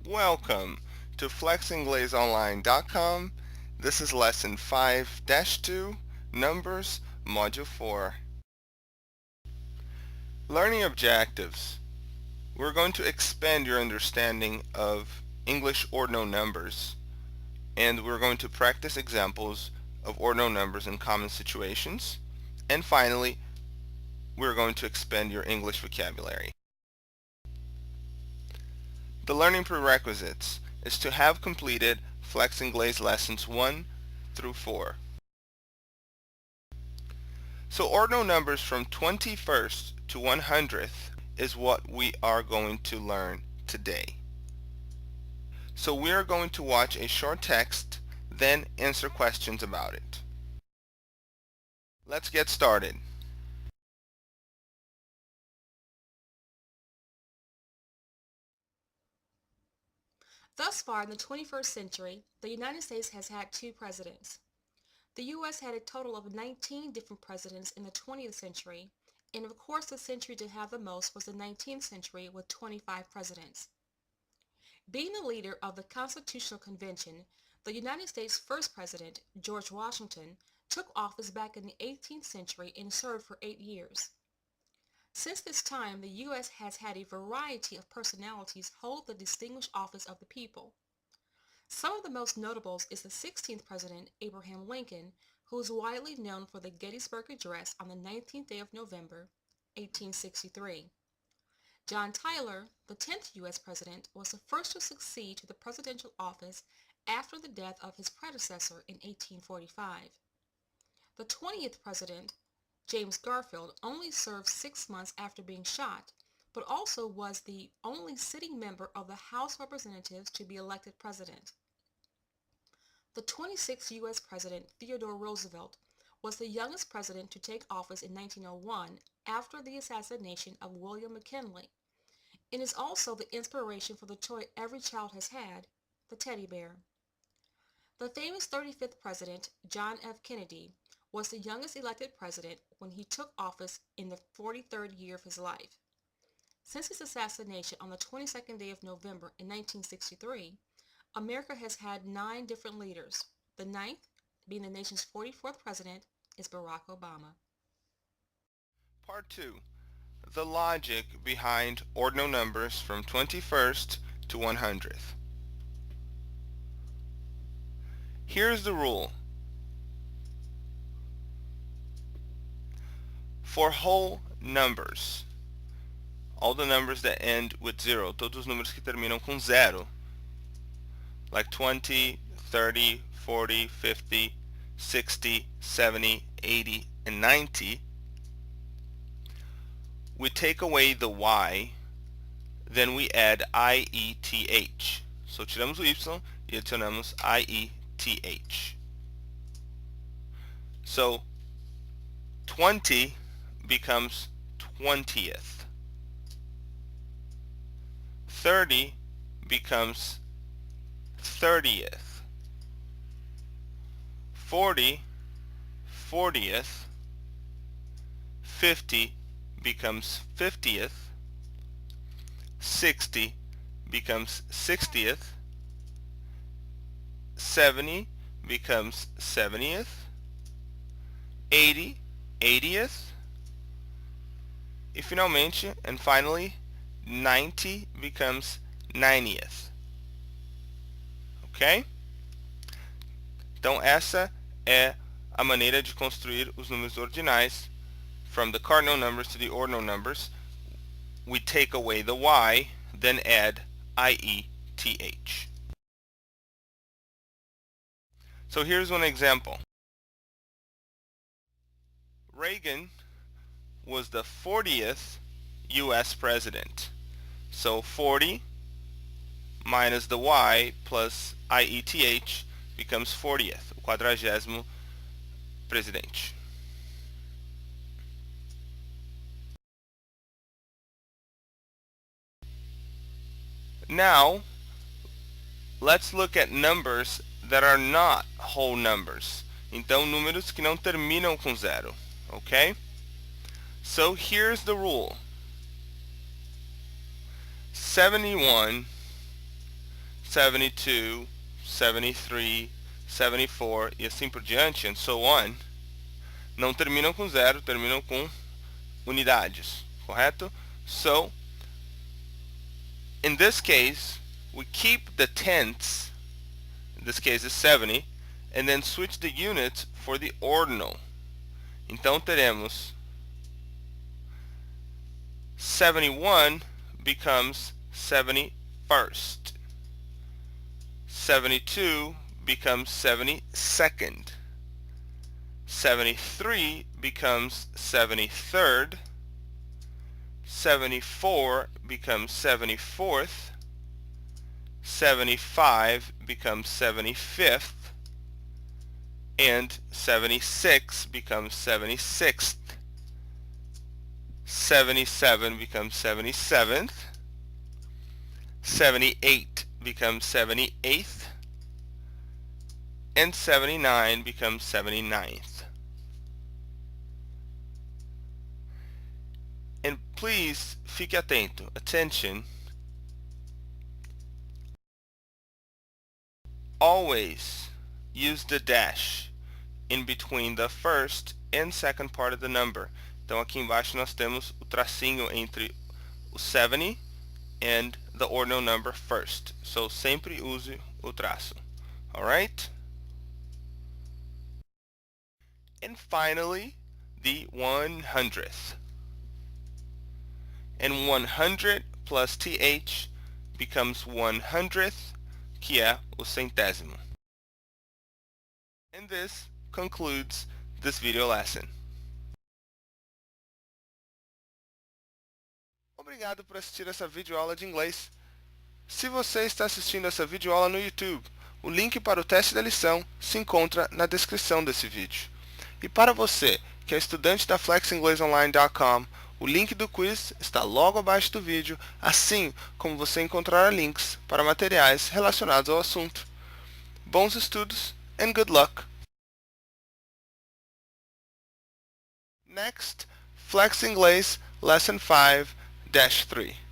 Welcome to FlexInglesOnline.com. This is Lesson 5-2, Numbers, Module 4. Learning objectives. We're going to expand your understanding of English ordinal numbers, and we're going to practice examples of ordinal numbers in common situations. And finally, we're going to expand your English vocabulary. The learning prerequisites is to have completed FlexIngles lessons 1 through 4. So ordinal numbers from 21st to 100th is what we are going to learn today. So we are going to watch a short text, then answer questions about it. Let's get started. Thus far in the 21st century, the United States has had 2 presidents. The U.S. had a total of 19 different presidents in the 20th century, and of course the century to have the most was the 19th century with 25 presidents. Being the leader of the Constitutional Convention, the United States' first president, George Washington, took office back in the 18th century and served for 8 years. Since this time, the U.S. has had a variety of personalities hold the distinguished office of the people. Some of the most notables is the 16th President, Abraham Lincoln, who is widely known for the Gettysburg Address on the 19th day of November, 1863. John Tyler, the 10th U.S. President, was the first to succeed to the presidential office after the death of his predecessor in 1845. The 20th President, James Garfield, only served 6 months after being shot, but also was the only sitting member of the House of Representatives to be elected president. The 26th U.S. President, Theodore Roosevelt, was the youngest president to take office in 1901 after the assassination of William McKinley, and is also the inspiration for the toy every child has had, the teddy bear. The famous 35th President, John F. Kennedy, was the youngest elected president when he took office in the 43rd year of his life. Since his assassination on the 22nd day of November in 1963, America has had 9 different leaders. The 9th, being the nation's 44th president, is Barack Obama. Part 2. The logic behind ordinal numbers from 21st to 100th. Here's the rule. For whole numbers, all the numbers that end with 0, todos os números que terminam com 0, like 20, 30, 40, 50, 60, 70, 80, and 90, we take away the y, then we add IETH. So tiramos o y e adicionamos IETH. So 20 becomes 20th. 30 becomes 30th. 40, 40th. 50 becomes 50th. 60 becomes 60th. 70 becomes 70th. 80, 80th. E finalmente, and finally, 90 becomes 90th. Ok? Então essa é a maneira de construir os números ordinais. From the cardinal numbers to the ordinal numbers, we take away the y, then add IETH. So here's one example. Reagan was the 40th U.S. president. So 40 minus the y plus IETH becomes 40th, o 40º presidente. Now, let's look at numbers that are not whole numbers. Então, números que não terminam com 0, ok? So here's the rule. 71, 72, 73, 74 e assim por diante, and so on, não terminam com zero, terminam com unidades, correto? So, in this case, we keep the tenths, in this case is 70, and then switch the units for the ordinal. Então teremos 71 becomes 71st. 72 becomes 72nd. 73 becomes 73rd. 74 becomes 74th. 75 becomes 75th. And 76 becomes 76th. 77 becomes 77th. 78 becomes 78th. And 79 becomes 79th. And please, fique atento, attention. Always use the dash in between the first and second part of the number. Então aqui embaixo nós temos o tracinho entre o 70 and the ordinal number first. So sempre use o traço. Alright? And finally, the 100th. And 100 plus th becomes 100th, que é o centésimo. And this concludes this video lesson. Obrigado por assistir essa videoaula de inglês. Se você está assistindo essa videoaula no YouTube, o link para o teste da lição se encontra na descrição desse vídeo. E para você que é estudante da FlexInglesOnline.com, o link do quiz está logo abaixo do vídeo, assim como você encontrará links para materiais relacionados ao assunto. Bons estudos and good luck! Next, FlexIngles Lesson 5-3.